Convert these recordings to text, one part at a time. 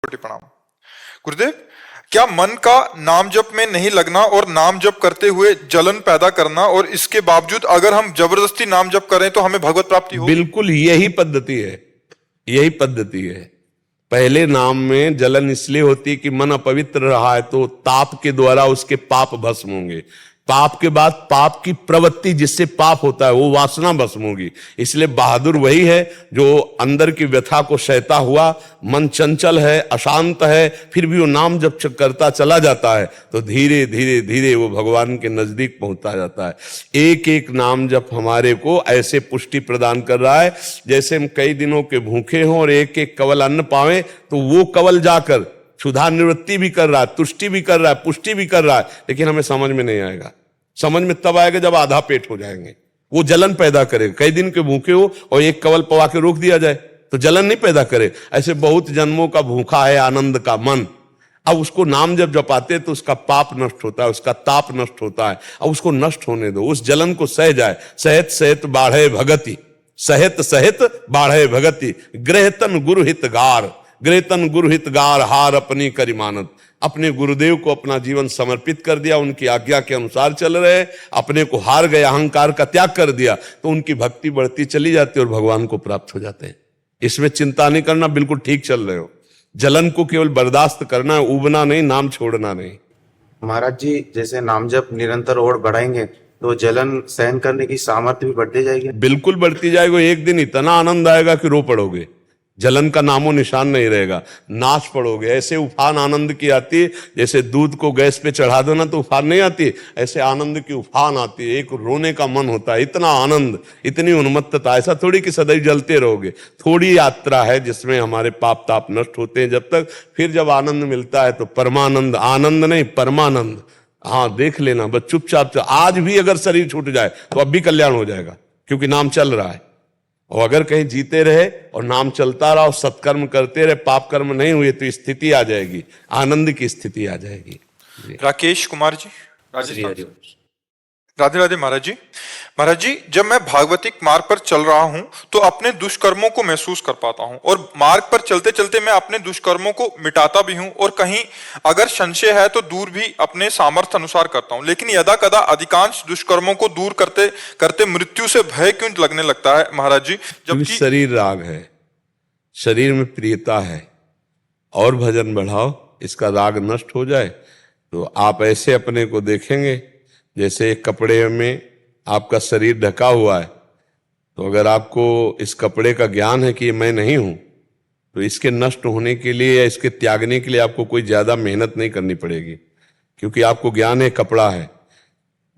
कोटि प्रणाम। गुरुदेव, क्या मन का नाम जप में नहीं लगना और नाम जप करते हुए जलन पैदा करना और इसके बावजूद अगर हम जबरदस्ती नाम जप करें तो हमें भगवत प्राप्ति होगी? बिल्कुल यही पद्धति है, यही पद्धति है। पहले नाम में जलन इसलिए होती है कि मन अपवित्र रहा है तो ताप के द्वारा उसके पाप भस्म होंगे। पाप के बाद पाप की प्रवृत्ति जिससे पाप होता है वो वासना भस्म होगी। इसलिए बहादुर वही है जो अंदर की व्यथा को सहता हुआ, मन चंचल है, अशांत है, फिर भी वो नाम जब करता चला जाता है तो धीरे धीरे धीरे वो भगवान के नजदीक पहुंचता जाता है। एक एक नाम जप हमारे को ऐसे पुष्टि प्रदान कर रहा है जैसे हम कई दिनों के भूखे हों और एक एक कवल अन्न पावें तो वो कवल जाकर क्षुधा निवृत्ति भी कर रहा है, तुष्टि भी कर रहा है, पुष्टि भी कर रहा है। लेकिन हमें समझ में नहीं आएगा। समझ में तब आएगा जब आधा पेट हो जाएंगे। वो जलन पैदा करेगा। कई दिन के भूखे हो और एक कवल पवा के रोक दिया जाए तो जलन नहीं पैदा करे। ऐसे बहुत जन्मों का भूखा है आनंद का मन, अब उसको नाम जब जपाते तो उसका पाप नष्ट होता है, उसका ताप नष्ट होता है। अब उसको नष्ट होने दो, उस जलन को सह जाए। सहित सहित बाढ़े भगति, सहित सहित बाढ़े भगति, गृहतन गुरुहित गार, गृहतन गुरुहित गार हार अपनी करिमानत। अपने गुरुदेव को अपना जीवन समर्पित कर दिया, उनकी आज्ञा के अनुसार चल रहे, अपने को हार गए, अहंकार का त्याग कर दिया तो उनकी भक्ति बढ़ती चली जाती है और भगवान को प्राप्त हो जाते हैं। इसमें चिंता नहीं करना, बिल्कुल ठीक चल रहे हो। जलन को केवल बर्दाश्त करना है, उबना नहीं, नाम छोड़ना नहीं। महाराज जी, जैसे नाम जप निरंतर और बढ़ाएंगे तो जलन सहन करने की सामर्थ्य भी बढ़ती जाएगी। बिल्कुल बढ़ती जाएगी। एक दिन इतना आनंद आएगा कि रो पड़ोगे, जलन का नामो निशान नहीं रहेगा, नाच पड़ोगे। ऐसे उफान आनंद की आती है जैसे दूध को गैस पे चढ़ा दो ना तो उफान नहीं आती, ऐसे आनंद की उफान आती है। एक रोने का मन होता है, इतना आनंद, इतनी उन्मत्तता। ऐसा थोड़ी कि सदैव जलते रहोगे। थोड़ी यात्रा है जिसमें हमारे पाप ताप नष्ट होते हैं जब तक। फिर जब आनंद मिलता है तो परमानंद, आनंद नहीं परमानंद। हाँ, देख लेना बस चुपचाप। आज भी अगर शरीर छूट जाए तो अब भी कल्याण हो जाएगा क्योंकि नाम चल रहा है। और अगर कहीं जीते रहे और नाम चलता रहा और सत्कर्म करते रहे, पाप कर्म नहीं हुए तो स्थिति आ जाएगी, आनंद की स्थिति आ जाएगी। राकेश कुमार जी, राजस्थान। राधे राधे महाराज जी। महाराज जी, जब मैं भागवतिक मार्ग पर चल रहा हूं तो अपने दुष्कर्मों को महसूस कर पाता हूं और मार्ग पर चलते चलते मैं अपने दुष्कर्मों को मिटाता भी हूं और कहीं अगर संशय है तो दूर भी अपने सामर्थ्य अनुसार करता हूं। लेकिन यदा कदा अधिकांश दुष्कर्मों को दूर करते करते मृत्यु से भय क्यों लगने लगता है महाराज जी? जबकि शरीर राग है, शरीर में प्रियता है। और भजन बढ़ाओ, इसका राग नष्ट हो जाए तो आप ऐसे अपने को देखेंगे जैसे एक कपड़े में आपका शरीर ढका हुआ है। तो अगर आपको इस कपड़े का ज्ञान है कि ये मैं नहीं हूं तो इसके नष्ट होने के लिए या इसके त्यागने के लिए आपको कोई ज्यादा मेहनत नहीं करनी पड़ेगी क्योंकि आपको ज्ञान है कपड़ा है।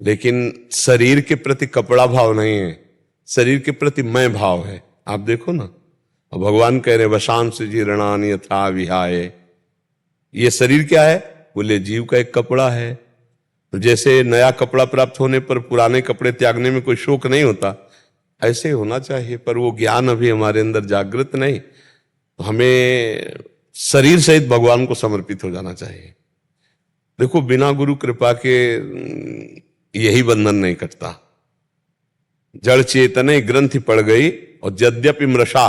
लेकिन शरीर के प्रति कपड़ा भाव नहीं है, शरीर के प्रति मैं भाव है। आप देखो ना, और भगवान कह रहे वशांश जीर्णानि यथा विहाय। ये शरीर क्या है? बोले जीव का एक कपड़ा है। तो जैसे नया कपड़ा प्राप्त होने पर पुराने कपड़े त्यागने में कोई शोक नहीं होता, ऐसे ही होना चाहिए। पर वो ज्ञान अभी हमारे अंदर जागृत नहीं, तो हमें शरीर सहित भगवान को समर्पित हो जाना चाहिए। देखो, बिना गुरु कृपा के यही बंधन नहीं कटता। जड़ चेतने ग्रंथि पड़ गई और यद्यपि मृषा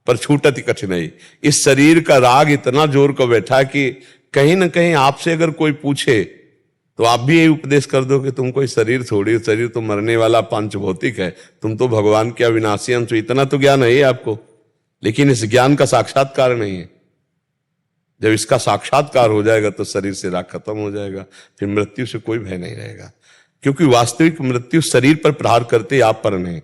पर छूटति कठिनाई। इस शरीर का राग इतना जोर को बैठा कि कहीं ना कहीं आपसे अगर कोई पूछे तो आप भी यही उपदेश कर दो कि तुम कोई शरीर थोड़ी, शरीर तो मरने वाला पांच भौतिक है, तुम तो भगवान के अविनाशी अंश। इतना तो ज्ञान है आपको, लेकिन इस ज्ञान का साक्षात्कार नहीं है। जब इसका साक्षात्कार हो जाएगा तो शरीर से राग खत्म हो जाएगा, फिर मृत्यु से कोई भय नहीं रहेगा। क्योंकि वास्तविक मृत्यु शरीर पर प्रहार करते, आप पर नहीं।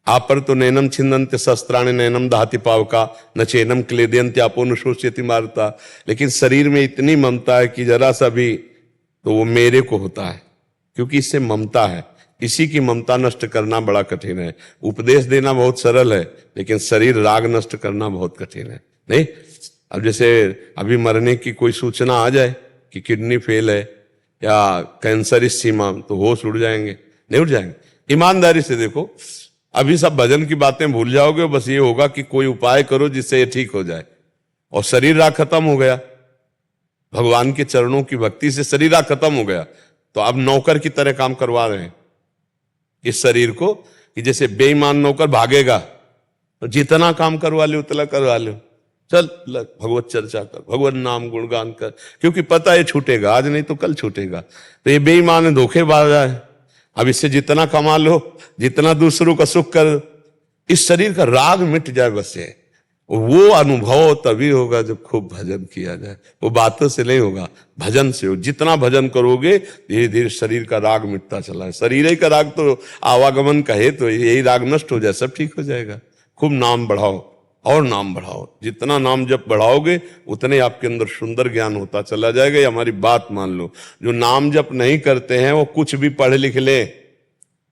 आप पर तो नैनम छिन्दन्ति शस्त्राणि नैनम दहति पावका न चैनम क्लेदयन्ति आपो न शोष्यति मारता। लेकिन शरीर में इतनी ममता है कि जरा सा भी तो वो मेरे को होता है, क्योंकि इससे ममता है। इसी की ममता नष्ट करना बड़ा कठिन है। उपदेश देना बहुत सरल है, लेकिन शरीर राग नष्ट करना बहुत कठिन है। नहीं, अब जैसे अभी मरने की कोई सूचना आ जाए कि किडनी फेल है या कैंसर इस सीमा, तो होश उड़ जाएंगे? नहीं उड़ जाएंगे। ईमानदारी से देखो, अभी सब भजन की बातें भूल जाओगे, बस ये होगा कि कोई उपाय करो जिससे ये ठीक हो जाए, और शरीर राग खत्म हो गया। भगवान के चरणों की भक्ति से शरीर खत्म हो गया, तो अब नौकर की तरह काम करवा रहे हैं इस शरीर को, कि जैसे बेईमान नौकर भागेगा तो जितना काम करवा लो उतना करवा लो, चल भगवत चर्चा कर, भगवत नाम गुणगान कर, क्योंकि पता है छूटेगा, आज नहीं तो कल छूटेगा। तो ये बेईमान है, धोखेबाज है। अब इससे जितना कमा लो, जितना दूसरों का सुख कर, इस शरीर का राग मिट जाए बस। ये वो अनुभव तभी होगा जब खूब भजन किया जाए। वो बातों से नहीं होगा, भजन से हो। जितना भजन करोगे धीरे धीरे शरीर का राग मिटता चला है। शरीर ही का राग तो आवागमन का है, तो यही राग नष्ट हो जाए, सब ठीक हो जाएगा। खूब नाम बढ़ाओ और नाम बढ़ाओ, जितना नाम जब बढ़ाओगे उतने आपके अंदर सुंदर ज्ञान होता चला जाएगा। ये हमारी बात मान लो। जो नाम जप नहीं करते हैं वो कुछ भी पढ़ लिख ले,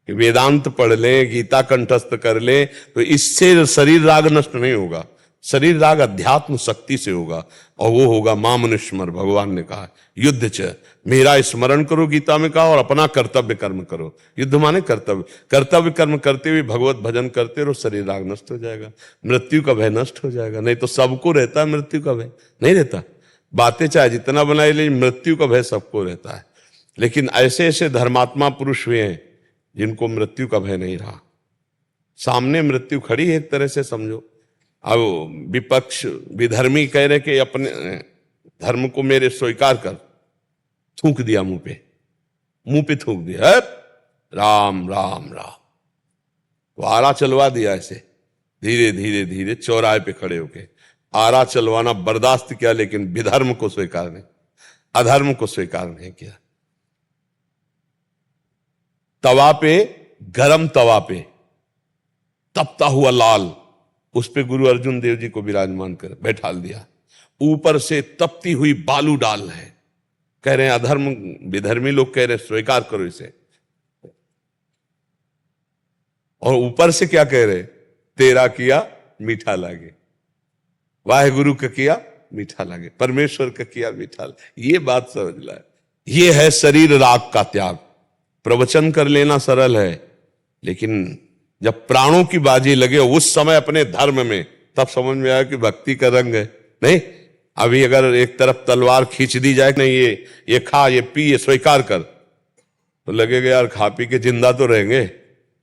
वेदांत पढ़ ले, गीता कंठस्थ कर ले, तो इससे शरीर राग नष्ट नहीं होगा। शरीर राग अध्यात्म शक्ति से होगा, और वो होगा मामनुष्मर। भगवान ने कहा युद्ध च, मेरा स्मरण करो गीता में कहा, और अपना कर्तव्य कर्म करो। युद्ध माने कर्तव्य, कर्तव्य कर्म करते हुए भगवत भजन करते रहो, शरीर राग नष्ट हो जाएगा, मृत्यु का भय नष्ट हो जाएगा। नहीं तो सबको रहता है मृत्यु का भय, नहीं रहता। बातें चाहे जितना बनाए, लेकिन मृत्यु का भय सबको रहता है। लेकिन ऐसे ऐसे धर्मात्मा पुरुष हुए हैं जिनको मृत्यु का भय नहीं रहा। सामने मृत्यु खड़ी है एक तरह से समझो। अब विपक्ष विधर्मी कह रहे कि अपने धर्म को मेरे स्वीकार कर, थूक दिया मुंह पे थूक दिया, राम राम राम, तो आरा चलवा दिया। ऐसे धीरे धीरे धीरे चौराहे पे खड़े होके आरा चलवाना बर्दाश्त किया, लेकिन विधर्म को स्वीकार नहीं, अधर्म को स्वीकार नहीं किया। तवा पे, गरम तवा पे तपता हुआ लाल, उस पे गुरु अर्जुन देव जी को विराजमान कर बैठाल दिया। ऊपर से तपती हुई बालू डाल है। कह रहे हैं अधर्म, विधर्मी लोग कह रहे हैं स्वीकार करो इसे। और ऊपर से क्या कह रहे, तेरा किया मीठा लागे, वाहे गुरु का किया मीठा लागे, परमेश्वर का किया मीठा लागे। ये बात समझ ला, ये है शरीर राग का त्याग। प्रवचन कर लेना सरल है, लेकिन जब प्राणों की बाजी लगे उस समय अपने धर्म में, तब समझ में आया कि भक्ति का रंग है। नहीं, अभी अगर एक तरफ तलवार खींच दी जाए, नहीं ये खा, ये पी, ये स्वीकार कर, तो लगेगा यार खा पी के जिंदा तो रहेंगे,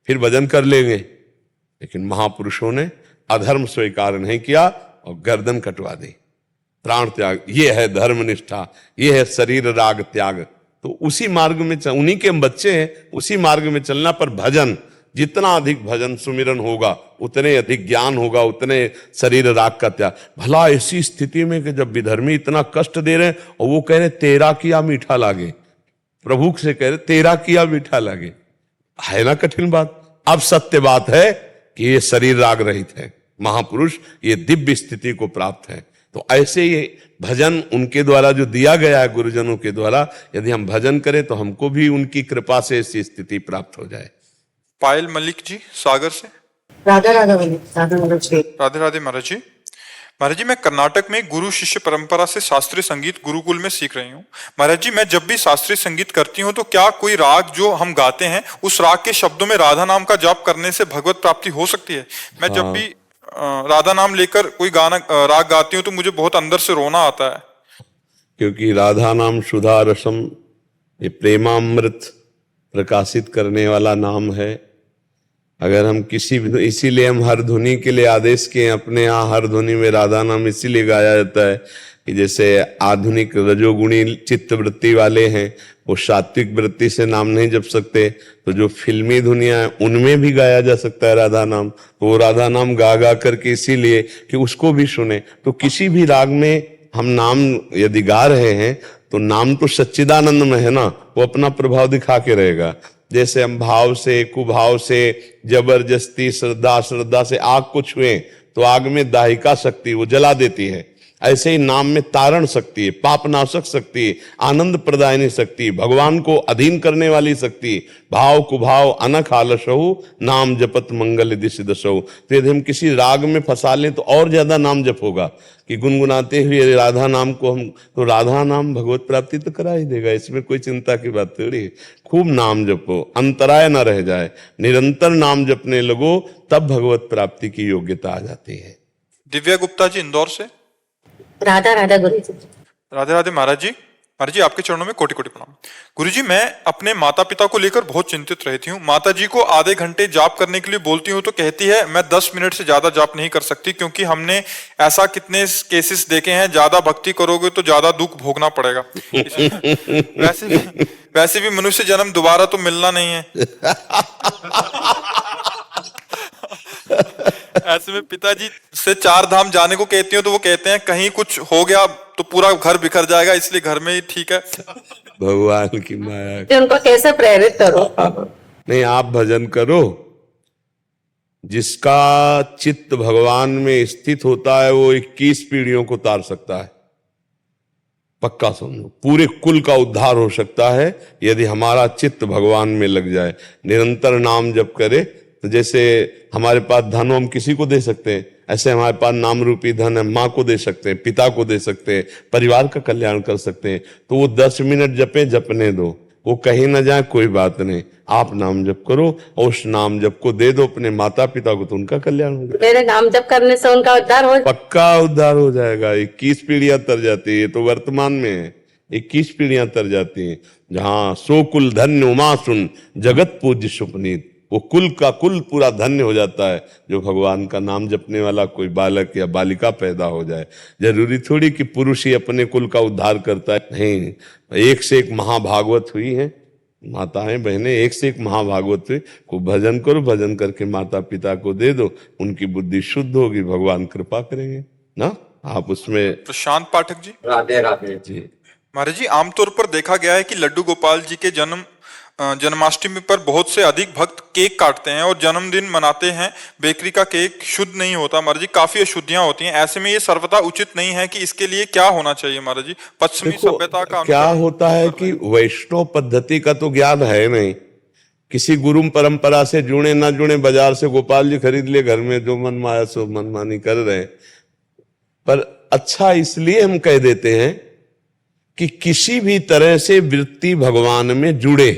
फिर भजन कर लेंगे। लेकिन महापुरुषों ने अधर्म स्वीकार नहीं किया और गर्दन कटवा दी। प्राण त्याग, ये है धर्म निष्ठा, ये है शरीर राग त्याग। तो उसी मार्ग में, उन्हीं के हम बच्चे हैं, उसी मार्ग में चलना। पर भजन, जितना अधिक भजन सुमिरन होगा उतने अधिक ज्ञान होगा, उतने शरीर राग का त्याग। भला ऐसी स्थिति में कि जब विधर्मी इतना कष्ट दे रहे हैं और वो कह रहे तेरा किया मीठा लागे, प्रभु से कह रहे तेरा किया मीठा लागे, है ना कठिन बात। अब सत्य बात है कि ये शरीर राग रहित है, महापुरुष ये दिव्य स्थिति को प्राप्त है। तो ऐसे ये भजन उनके द्वारा जो दिया गया है, गुरुजनों के द्वारा, यदि हम भजन करें तो हमको भी उनकी कृपा से ऐसी स्थिति प्राप्त हो जाए। पायल मलिक जी सागर से। राधा राधा राधा राधे राधे महाराज जी। महाराज जी, मैं कर्नाटक में गुरु शिष्य परंपरा से शास्त्रीय संगीत गुरुकुल में सीख रही हूँ। महाराज जी, मैं जब भी शास्त्रीय संगीत करती हूँ तो क्या कोई राग जो हम गाते हैं उस राग के शब्दों में राधा नाम का जाप करने से भगवत प्राप्ति हो सकती है? मैं जब भी राधा नाम लेकर कोई गाना राग गाती हूँ तो मुझे बहुत अंदर से रोना आता है। क्योंकि राधा नाम सुधा रसम, ये प्रेमामृत प्रकाशित करने वाला नाम है। अगर हम किसी भी, इसीलिए हम हर ध्वनि के लिए आदेश किए अपने यहाँ, हर ध्वनि में राधा नाम इसीलिए गाया जाता है कि जैसे आधुनिक रजोगुणी चित्त वृत्ति वाले हैं वो सात्विक वृत्ति से नाम नहीं जप सकते, तो जो फिल्मी दुनिया है उनमें भी गाया जा सकता है राधा नाम। तो वो राधा नाम गा गा करके इसीलिए कि उसको भी सुने। तो किसी भी राग में हम नाम यदि गा रहे हैं तो नाम तो सच्चिदानंद में है ना, वो अपना प्रभाव दिखा के रहेगा। जैसे हम भाव से, कुभाव से, जबरदस्ती, श्रद्धा से आग को छुएं तो आग में दाहिका शक्ति वो जला देती है। ऐसे ही नाम में तारण शक्ति है, पाप नाशक शक्ति है, आनंद प्रदायनी शक्ति, भगवान को अधीन करने वाली शक्ति। भाव कुभाव अनख आलसहु, नाम जपत मंगल दिशि दसहु। तो यदि हम किसी राग में फंसा लें तो और ज्यादा नाम जप होगा कि गुनगुनाते हुए राधा नाम को हम, तो राधा नाम भगवत प्राप्ति तो करा ही देगा, इसमें कोई चिंता की बात थोड़ी है। खूब नाम जपो, अंतराय न रह जाए, निरंतर नाम जपने लगो, तब भगवत प्राप्ति की योग्यता आ जाती है। दिव्या गुप्ता जी इंदौर से। राधा राधा गुरु जी। राधे राधे महाराज जी। महाराज जी आपके चरणों में कोटि कोटि प्रणाम। गुरुजी मैं अपने माता पिता को लेकर बहुत चिंतित रहती हूँ। माता जी को आधे घंटे जाप करने के लिए बोलती हूँ तो कहती है मैं 10 मिनट से ज्यादा जाप नहीं कर सकती, क्योंकि हमने ऐसा कितने केसेस देखे हैं, ज्यादा भक्ति करोगे तो ज्यादा दुख भोगना पड़ेगा। वैसे भी मनुष्य जन्म दोबारा तो मिलना नहीं है। ऐसे में पिताजी से 4 धाम जाने को कहती हूँ तो वो कहते हैं कहीं कुछ हो गया तो पूरा घर बिखर जाएगा, इसलिए घर में ही ठीक है। भगवान की माया। कि उनको कैसे प्रेरित करो? नहीं, आप भजन करो। जिसका चित्त भगवान में स्थित होता है वो 21 पीढ़ियों को तार सकता है। पक्का समझो, पूरे कुल का उद्धार हो सकता है यदि हमारा चित्त भगवान में लग जाए। निरंतर नाम जप करे तो जैसे हमारे पास धन हम किसी को दे सकते हैं, ऐसे हमारे पास नाम रूपी धन है, माँ को दे सकते हैं, पिता को दे सकते हैं, परिवार का कल्याण कर सकते हैं। तो वो 10 मिनट जपे, जपने दो, वो कहीं ना जाए कोई बात नहीं। आप नाम जप करो और उस नाम जप को दे दो अपने माता पिता को, तो उनका कल्याण हो जाएगा। मेरे नाम जप करने से उनका उद्धार हो? पक्का उद्धार हो जाएगा। 21 पीढ़ियां तर जाती है, तो वर्तमान में है 21 पीढ़ियां तर जाती हैं। जहां सो कुल धन्य उमा सुन जगत पूज्य सुपनीत, वो कुल का कुल पूरा धन्य हो जाता है जो भगवान का नाम जपने वाला कोई बालक या बालिका पैदा हो जाए। जरूरी थोड़ी कि पुरुष ही अपने कुल का उद्धार करता है, नहीं। एक से एक महाभागवत हुई है, माताएं बहनें एक से एक महाभागवत हुई। को भजन करो, भजन करके माता पिता को दे दो, उनकी बुद्धि शुद्ध होगी, भगवान कृपा करेंगे ना। आप उसमें प्रशांत पाठक जी। राधे राधे जी। महाराज जी आमतौर पर देखा गया है कि लड्डू गोपाल जी के जन्माष्टमी पर बहुत से अधिक भक्त केक काटते हैं और जन्मदिन मनाते हैं। बेकरी का केक शुद्ध नहीं होता महाराज जी, काफी अशुद्धियां होती हैं। ऐसे में ये सर्वथा उचित नहीं है कि इसके लिए क्या होना चाहिए महाराज जी? पश्चिमी सभ्यता का क्या होता है कि वैष्णव पद्धति का तो ज्ञान है नहीं, किसी गुरु परंपरा से जुड़े ना जुड़े, बाजार से गोपाल जी खरीद लिए, घर में जो मन माया सो मनमानी कर रहे हैं। पर अच्छा इसलिए हम कह देते हैं कि किसी भी तरह से वृत्ति भगवान में जुड़े,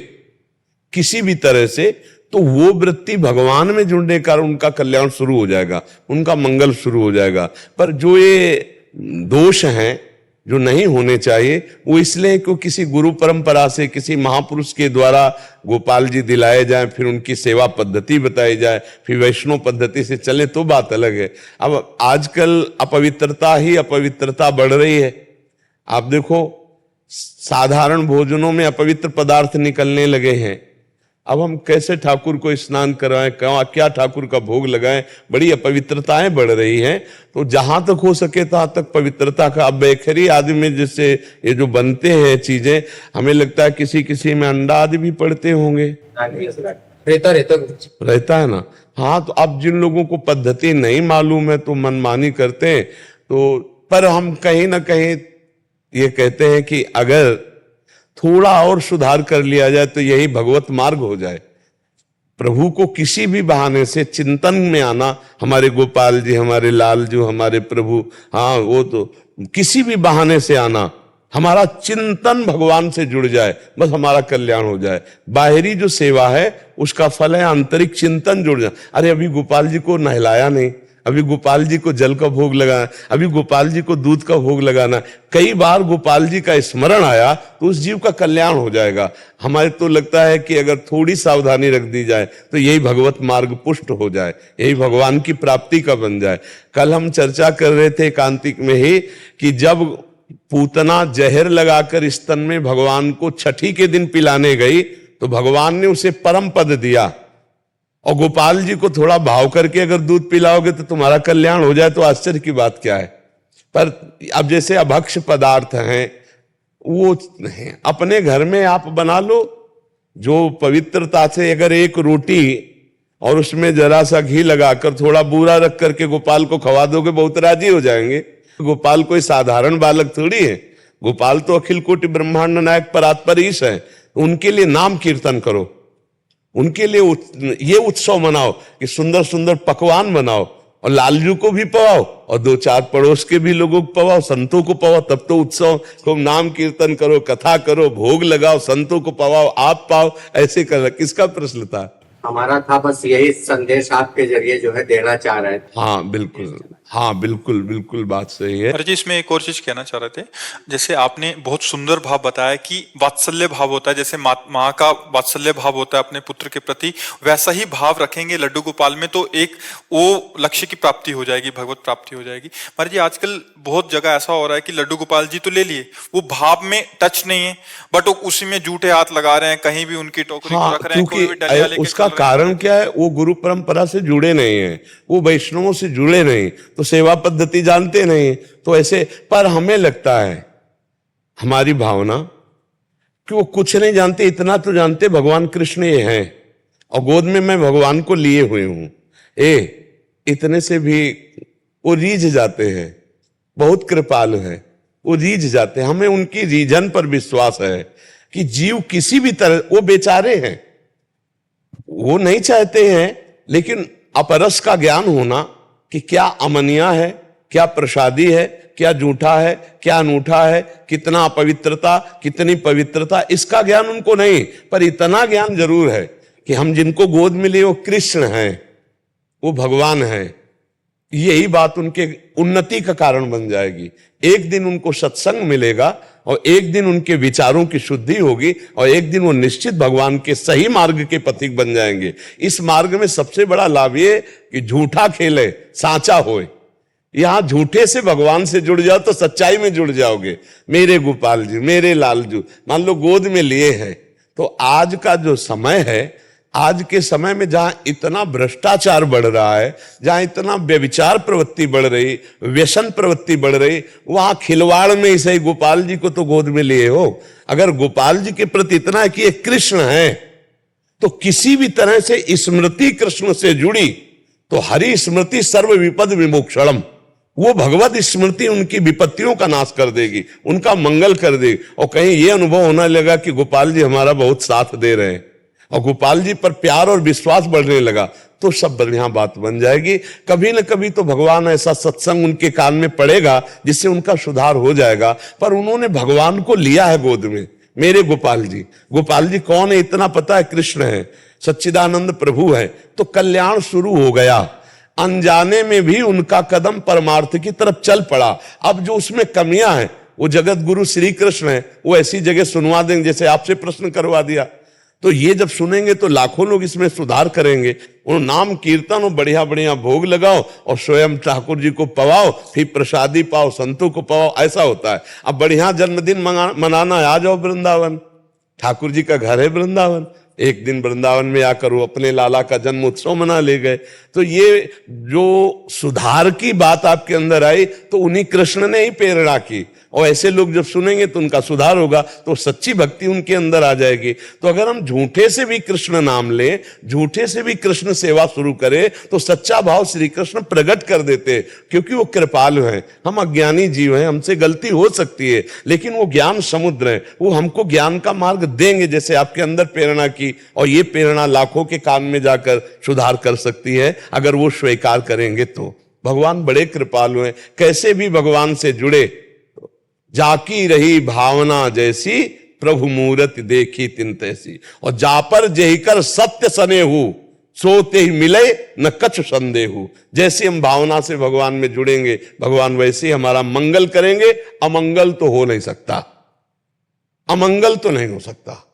किसी भी तरह से, तो वो वृत्ति भगवान में जुड़ने का उनका कल्याण शुरू हो जाएगा, उनका मंगल शुरू हो जाएगा। पर जो ये दोष हैं जो नहीं होने चाहिए, वो इसलिए कि किसी गुरु परंपरा से, किसी महापुरुष के द्वारा गोपाल जी दिलाए जाए, फिर उनकी सेवा पद्धति बताई जाए, फिर वैष्णव पद्धति से चले तो बात अलग है। अब आजकल अपवित्रता ही अपवित्रता बढ़ रही है। आप देखो साधारण भोजनों में अपवित्र पदार्थ निकलने लगे हैं। अब हम कैसे ठाकुर को स्नान कराएं, क्या ठाकुर का भोग लगाएं, बड़ी अपवित्रताएं बढ़ रही हैं। तो जहां तक हो सके तहां तक पवित्रता का, अब बेकरी आदि में जैसे ये जो बनते हैं चीजें, हमें लगता है किसी किसी में अंडा आदि भी पड़ते होंगे, रहता है ना। हाँ, तो अब जिन लोगों को पद्धति नहीं मालूम है तो मनमानी करते हैं। तो पर हम कहीं ना कहीं ये कहते हैं कि अगर थोड़ा और सुधार कर लिया जाए तो यही भगवत मार्ग हो जाए। प्रभु को किसी भी बहाने से चिंतन में आना, हमारे गोपाल जी, हमारे लाल जी, हमारे प्रभु, हाँ वो तो किसी भी बहाने से आना, हमारा चिंतन भगवान से जुड़ जाए, बस हमारा कल्याण हो जाए। बाहरी जो सेवा है उसका फल है आंतरिक चिंतन जुड़ जाए। अरे अभी गोपाल जी को नहलाया नहीं, अभी गोपाल जी को जल का भोग लगाना, अभी गोपाल जी को दूध का भोग लगाना, कई बार गोपाल जी का स्मरण आया तो उस जीव का कल्याण हो जाएगा। हमारे तो लगता है कि अगर थोड़ी सावधानी रख दी जाए तो यही भगवत मार्ग पुष्ट हो जाए, यही भगवान की प्राप्ति का बन जाए। कल हम चर्चा कर रहे थे एकांतिक में ही कि जब पूतना जहर लगाकर स्तन में भगवान को छठी के दिन पिलाने गई तो भगवान ने उसे परम पद दिया, और गोपाल जी को थोड़ा भाव करके अगर दूध पिलाओगे तो तुम्हारा कल्याण हो जाए, तो आश्चर्य की बात क्या है। पर अब जैसे अभक्ष पदार्थ हैं वो अपने घर में आप बना लो, जो पवित्रता से अगर एक रोटी और उसमें जरा सा घी लगाकर थोड़ा बूरा रख करके गोपाल को खवा दोगे, बहुत राजी हो जाएंगे। गोपाल कोई साधारण बालक थोड़ी है, गोपाल तो अखिल कोटि ब्रह्मांड नायक परात्पर ईश है। उनके लिए नाम कीर्तन करो, उनके लिए ये उत्सव मनाओ कि सुंदर सुंदर पकवान बनाओ, और लालजू को भी पवाओ और 2-4 पड़ोस के भी लोगों को पवाओ, संतों को पवाओ, तब तो उत्सव। खूब नाम कीर्तन करो, कथा करो, भोग लगाओ, संतों को पवाओ, आप पाओ, ऐसे कर। किसका प्रश्न था? हमारा था बस यही संदेश आपके जरिए जो है देना चाह रहे थे। हाँ बिल्कुल। हाँ बिल्कुल बिल्कुल बात सही है। महाराज जी इसमें एक और चीज कहना चाह रहे थे, जैसे आपने बहुत सुंदर भाव बताया कि वात्सल्य भाव होता है, जैसे माँ का वात्सल्य भाव होता है अपने पुत्र के प्रति, वैसा ही भाव रखेंगे लड्डू गोपाल में तो एक वो लक्ष्य की प्राप्ति हो जाएगी, भगवत प्राप्ति हो जाएगी। महाराज जी आजकल बहुत जगह ऐसा हो रहा है कि लड्डू गोपाल जी तो ले लिए, वो भाव में टच नहीं है, बट वो उसी में झूठे हाथ लगा रहे हैं, कहीं भी उनकी टोकरी को रख रहे हैं, कोई भी डलिया लेके उसका चल रहे हैं। कारण क्या है, वो गुरु परंपरा से जुड़े नहीं हैं, वो वैष्णवों से जुड़े नहीं, तो सेवा पद्धति जानते नहीं, तो ऐसे। पर हमें लगता है, हमारी भावना कि वो कुछ नहीं जानते, इतना तो जानते भगवान कृष्ण ये हैं और गोद में मैं भगवान को लिए हुए हूं, इतने से भी वो रीझ जाते हैं। बहुत कृपालु है, वो रीझ जाते हैं। हमें उनकी रीझन पर विश्वास है कि जीव किसी भी तरह, वो बेचारे हैं, वो नहीं चाहते हैं, लेकिन अपरस का ज्ञान होना कि क्या अमनिया है, क्या प्रसादी है, क्या झूठा है, क्या अनूठा है, कितना अपवित्रता, कितनी पवित्रता, इसका ज्ञान उनको नहीं, पर इतना ज्ञान जरूर है कि हम जिनको गोद में लिए वो कृष्ण हैं, वो भगवान हैं। यही बात उनके उन्नति का कारण बन जाएगी। एक दिन उनको सत्संग मिलेगा और एक दिन उनके विचारों की शुद्धि होगी और एक दिन वो निश्चित भगवान के सही मार्ग के पथिक बन जाएंगे। इस मार्ग में सबसे बड़ा लाभ ये कि झूठा खेले साचा होए। यहां झूठे से भगवान से जुड़ जाओ तो सच्चाई में जुड़ जाओगे। मेरे गोपाल जी, मेरे लाल जी, मान लो गोद में लिए हैं, तो आज का जो समय है, आज के समय में जहां इतना भ्रष्टाचार बढ़ रहा है, जहां इतना व्यभिचार प्रवृत्ति बढ़ रही, व्यसन प्रवृत्ति बढ़ रही, वहां खिलवाड़ में ही सही गोपाल जी को तो गोद में लिए हो। अगर गोपाल जी के प्रति इतना है कि ये कृष्ण है, तो किसी भी तरह से स्मृति कृष्ण से जुड़ी तो हरि स्मृति सर्व विपद विमोक्षणम, वो भगवत स्मृति उनकी विपत्तियों का नाश कर देगी, उनका मंगल कर देगी। और कहीं ये अनुभव होने लगा कि गोपाल जी हमारा बहुत साथ दे रहे हैं और गोपाल जी पर प्यार और विश्वास बढ़ने लगा, तो सब बढ़िया बात बन जाएगी। कभी न कभी तो भगवान ऐसा सत्संग उनके कान में पड़ेगा जिससे उनका सुधार हो जाएगा। पर उन्होंने भगवान को लिया है गोद में, मेरे गोपाल जी। गोपाल जी कौन है इतना पता है, कृष्ण है, सच्चिदानंद प्रभु है, तो कल्याण शुरू हो गया। अनजाने में भी उनका कदम परमार्थ की तरफ चल पड़ा। अब जो उसमें कमियां हैं, वो जगत गुरु श्री कृष्ण है, वो ऐसी जगह सुनवा देंगे जैसे आपसे प्रश्न करवा दिया। तो ये जब सुनेंगे तो लाखों लोग इसमें सुधार करेंगे। उन नाम कीर्तन और बढ़िया बढ़िया भोग लगाओ और स्वयं ठाकुर जी को पवाओ, फिर प्रसादी पाओ, संतों को पवाओ, ऐसा होता है। अब बढ़िया जन्मदिन मनाना, आ जाओ वृंदावन, ठाकुर जी का घर है वृंदावन, एक दिन वृंदावन में आकर वो अपने लाला का जन्म उत्सव मना ले गए। तो ये जो सुधार की बात आपके अंदर आई, तो उन्हीं कृष्ण ने ही प्रेरणा की, और ऐसे लोग जब सुनेंगे तो उनका सुधार होगा, तो सच्ची भक्ति उनके अंदर आ जाएगी। तो अगर हम झूठे से भी कृष्ण नाम लें, झूठे से भी कृष्ण सेवा शुरू करें, तो सच्चा भाव श्री कृष्ण प्रकट कर देते हैं, क्योंकि वो कृपालु हैं। हम अज्ञानी जीव हैं, हमसे गलती हो सकती है, लेकिन वो ज्ञान समुद्र है, वो हमको ज्ञान का मार्ग देंगे, जैसे आपके अंदर प्रेरणा की, और ये प्रेरणा लाखों के कान में जाकर सुधार कर सकती है, अगर वो स्वीकार करेंगे तो। भगवान बड़े कृपालु हैं, कैसे भी भगवान से जुड़े, जाकी रही भावना जैसी, प्रभु मूरत देखी तिन तैसी, और जा पर जेहिकर सत्य सनेहु, सोते ही मिले न कछु संदेहु। जैसे हम भावना से भगवान में जुड़ेंगे, भगवान वैसे ही हमारा मंगल करेंगे। अमंगल तो हो नहीं सकता, अमंगल तो नहीं हो सकता।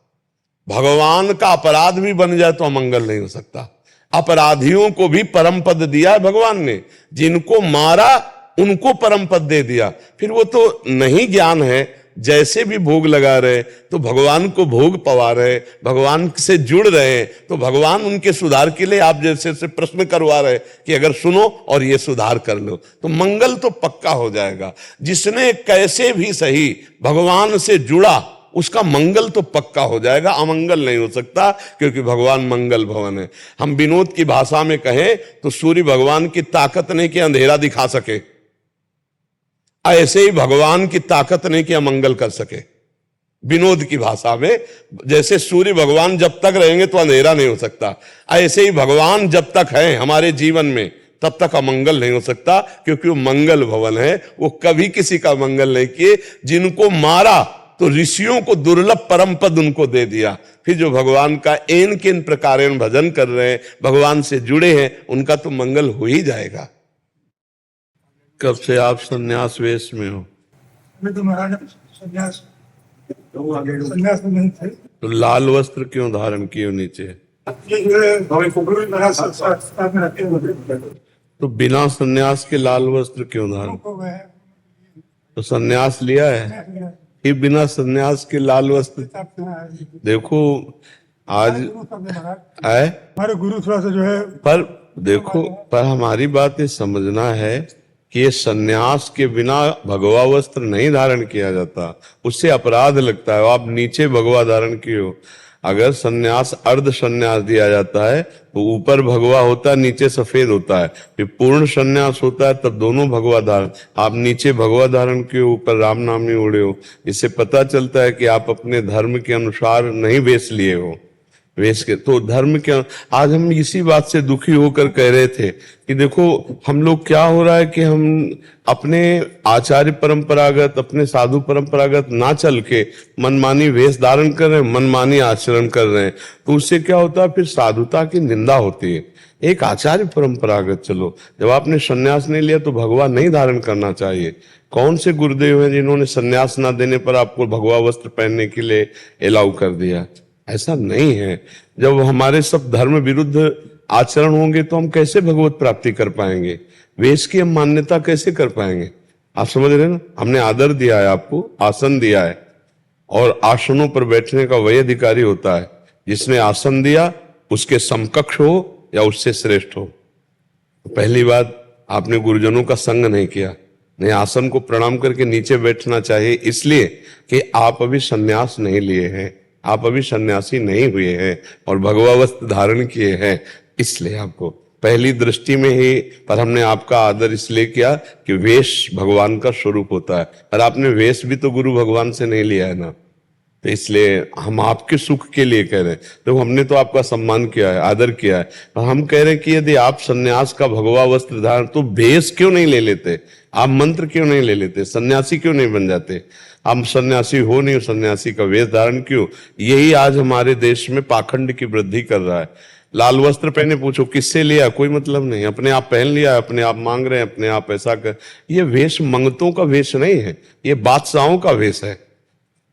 भगवान का अपराध भी बन जाए तो अमंगल नहीं हो सकता। अपराधियों को भी परम पद दिया है भगवान ने, जिनको मारा उनको परम पद दे दिया। फिर वो तो नहीं ज्ञान है, जैसे भी भोग लगा रहे तो भगवान को भोग पवा रहे, भगवान से जुड़ रहे, तो भगवान उनके सुधार के लिए आप जैसे से प्रश्न करवा रहे कि अगर सुनो और ये सुधार कर लो तो मंगल तो पक्का हो जाएगा। जिसने कैसे भी सही भगवान से जुड़ा, उसका मंगल तो पक्का हो जाएगा, अमंगल नहीं हो सकता, क्योंकि भगवान मंगल भवन है। हम विनोद की भाषा में कहें तो सूर्य भगवान की ताकत नहीं कि अंधेरा दिखा सके, ऐसे ही भगवान की ताकत नहीं कि अमंगल कर सके। विनोद की भाषा में, जैसे सूर्य भगवान जब तक रहेंगे तो अंधेरा नहीं हो सकता, ऐसे ही भगवान जब तक है हमारे जीवन में तब तक अमंगल नहीं हो सकता, क्योंकि वो मंगल भवन है। वो कभी किसी का मंगल नहीं किए। जिनको मारा तो ऋषियों को दुर्लभ परम पद उनको दे दिया। फिर जो भगवान का एन किन प्रकार भजन कर रहे हैं, भगवान से जुड़े हैं, उनका तो मंगल हो ही जाएगा। कब से आप संन्यास वेश में हो? अभी तो महाराज संन्यास में नहीं थे। तो लाल वस्त्र क्यों धारण किए हो नीचे? ये जो है गुरु महाराज साथ में रखे हुए तो बिना संन्यास के लाल वस्त्र क्यों धारण? हो गए तो संन्यास लिया है, हैं। फिर बिना संन्यास के लाल वस्त्र? देखो आज है, हमारे गुरु थोड़ा सा जो है पर देखो, पर हमारी बात ये समझना है कि ये सन्यास के बिना भगवा वस्त्र नहीं धारण किया जाता, उससे अपराध लगता है। आप नीचे भगवा धारण किए हो। अगर सन्यास अर्ध सन्यास दिया जाता है तो ऊपर भगवा होता है, नीचे सफेद होता है। फिर पूर्ण सन्यास होता है तब दोनों भगवा धारण। आप नीचे भगवा धारण किए हो, ऊपर राम नाम ही ओढ़े हो। इससे पता चलता है कि आप अपने धर्म के अनुसार नहीं वेश लिए हो। वेश के तो धर्म के आज हम इसी बात से दुखी होकर कह रहे थे कि देखो हम लोग क्या हो रहा है कि हम अपने आचार्य परंपरागत, अपने साधु परंपरागत ना चल के मनमानी वेश धारण कर रहे हैं, मनमानी आचरण कर रहे हैं। तो उससे क्या होता है, फिर साधुता की निंदा होती है। एक आचार्य परंपरागत चलो। जब आपने संन्यास नहीं लिया तो भगवा नहीं धारण करना चाहिए। कौन से गुरुदेव हैं जिन्होंने संन्यास ना देने पर आपको भगवा वस्त्र पहनने के लिए अलाउ कर दिया? ऐसा नहीं है। जब हमारे सब धर्म विरुद्ध आचरण होंगे तो हम कैसे भगवत प्राप्ति कर पाएंगे? वेश की हम मान्यता कैसे कर पाएंगे? आप समझ रहे हैं ना? हमने आदर दिया है, आपको आसन दिया है, और आसनों पर बैठने का वही अधिकारी होता है जिसने आसन दिया उसके समकक्ष हो या उससे श्रेष्ठ हो। पहली बात, आपने गुरुजनों का संग नहीं किया। नहीं, आसन को प्रणाम करके नीचे बैठना चाहिए, इसलिए कि आप अभी संन्यास नहीं लिए हैं, आप अभी सन्यासी नहीं हुए हैं और भगवा वस्त्र धारण किए हैं। इसलिए आपको पहली दृष्टि में ही, पर हमने आपका आदर इसलिए किया कि वेश भगवान का स्वरूप होता है, और आपने वेश भी तो गुरु भगवान से नहीं लिया है ना। तो इसलिए हम आपके सुख के लिए कह रहे हैं। तो हमने तो आपका सम्मान किया है, आदर किया है, और हम कह रहे हैं कि यदि आप सन्यास का भगवा वस्त्र धारण, तो वेश क्यों नहीं ले लेते? आप मंत्र क्यों नहीं ले लेते? सन्यासी क्यों नहीं बन जाते? हम सन्यासी हो नहीं, सन्यासी का वेश धारण क्यों? यही आज हमारे देश में पाखंड की वृद्धि कर रहा है। लाल वस्त्र पहने, पूछो किससे लिया? कोई मतलब नहीं। अपने आप पहन लिया, अपने आप मांग रहे हैं, अपने आप ऐसा कर। ये वेश मंगतों का वेश नहीं है, ये बादशाहों का वेश है।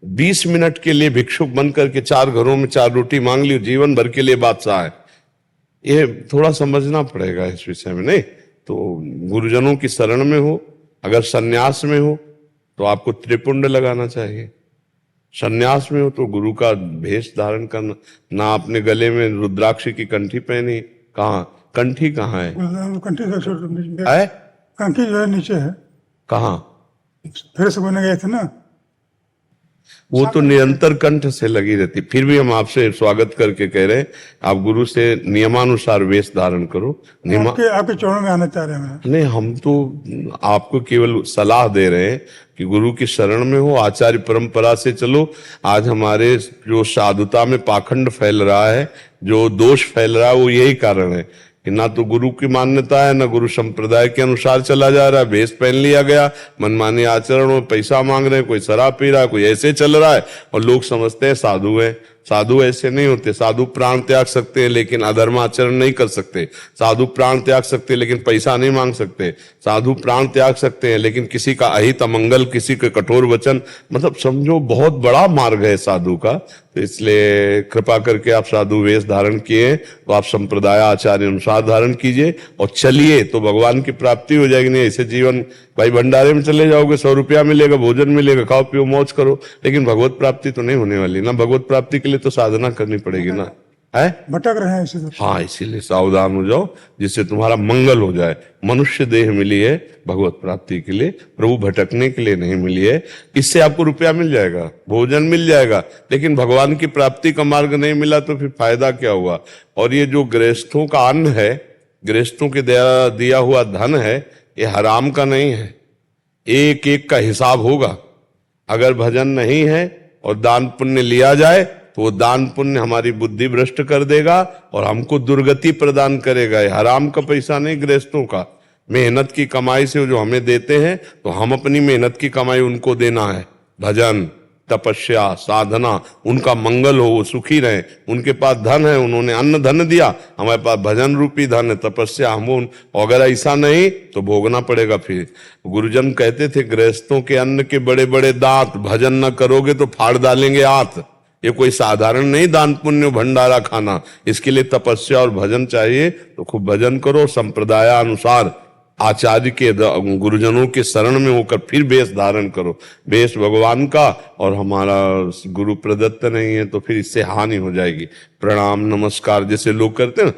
20 मिनट के लिए भिक्षुक बन करके 4 घरों में 4 रोटी मांग ली, जीवन भर के लिए बादशाह है। ये थोड़ा समझना पड़ेगा इस विषय में। नहीं तो गुरुजनों की शरण में हो, अगर सन्यास में हो तो आपको त्रिपुंड लगाना चाहिए। सन्यास में हो तो गुरु का भेष धारण करना। ना आपने गले में रुद्राक्ष की कंठी पहनी, कहाँ कंठी कहाँ है? कंठी से है? कंठी जो है नीचे है। कहाँ? फिर से बने गए थे ना, वो तो निरंतर कंठ से लगी रहती। फिर भी हम आपसे स्वागत करके कह रहे हैं, आप गुरु से नियमानुसार वेश धारण करो। आपके चरणों में आना चाह रहे हैं। नहीं, हम तो आपको केवल सलाह दे रहे हैं कि गुरु की शरण में हो, आचार्य परंपरा से चलो। आज हमारे जो साधुता में पाखंड फैल रहा है, जो दोष फैल रहा है, वो यही कारण है कि ना तो गुरु की मान्यता है, ना गुरु संप्रदाय के अनुसार चला जा रहा है। भेष पहन लिया गया, मनमानी आचरण में पैसा मांग रहे हैं, कोई शराब पी रहा है, कोई ऐसे चल रहा है, और लोग समझते हैं साधु है। साधु ऐसे नहीं होते। साधु प्राण त्याग सकते हैं लेकिन अधर्म आचरण नहीं कर सकते। साधु प्राण त्याग सकते हैं लेकिन पैसा नहीं मांग सकते। साधु प्राण त्याग सकते हैं लेकिन किसी का अहित अमंगल, किसी के कठोर वचन, मतलब समझो बहुत बड़ा मार्ग है साधु का। तो इसलिए कृपा करके आप साधु वेश धारण किए तो आप संप्रदाय आचार्य अनुसार धारण कीजिए और चलिए, तो भगवान की प्राप्ति हो जाएगी। नहीं ऐसे जीवन, भाई भंडारे में चले जाओगे, 100 रुपया मिलेगा, भोजन मिलेगा, खाओ पियो मौज करो, लेकिन भगवत प्राप्ति तो नहीं होने वाली ना। भगवत प्राप्ति के लिए तो साधना करनी पड़ेगी ना। है भटक रहे हैं इसी तरह। हाँ, इसीलिए सावधान हो जाओ जिससे तुम्हारा मंगल हो जाए। मनुष्य देह मिली है भगवत प्राप्ति के लिए, प्रभु भटकने के लिए नहीं मिली है। इससे आपको रुपया मिल जाएगा, भोजन मिल जाएगा, लेकिन भगवान की प्राप्ति का मार्ग नहीं मिला तो फिर फायदा क्या हुआ? और ये जो गृहस्थों का अन्न है, गृहस्थों के दिया हुआ धन है, ये हराम का नहीं है। एक एक का हिसाब होगा। अगर भजन नहीं है और दान पुण्य लिया जाए तो वो दान पुण्य हमारी बुद्धि भ्रष्ट कर देगा और हमको दुर्गति प्रदान करेगा। ये हराम का पैसा नहीं, गृहस्थों का मेहनत की कमाई से जो हमें देते हैं, तो हम अपनी मेहनत की कमाई उनको देना है। भजन, तपस्या साधना, उनका मंगल हो, वो सुखी रहे। उनके पास धन है, उन्होंने अन्न धन दिया, हमारे पास भजन रूपी धन है, तपस्या हम। अगर ऐसा नहीं तो भोगना पड़ेगा। फिर गुरुजन कहते थे गृहस्थों के अन्न के बड़े बड़े दांत, भजन न करोगे तो फाड़ डालेंगे हाथ। ये कोई साधारण नहीं दान पुण्य भंडारा खाना, इसके लिए तपस्या और भजन चाहिए। तो खूब भजन करो, संप्रदायानुसार आचार्य के गुरुजनों के शरण में होकर फिर वेश धारण करो। वेश भगवान का और हमारा गुरु प्रदत्त नहीं है, तो फिर इससे हानि हो जाएगी। प्रणाम नमस्कार जैसे लोग करते हैं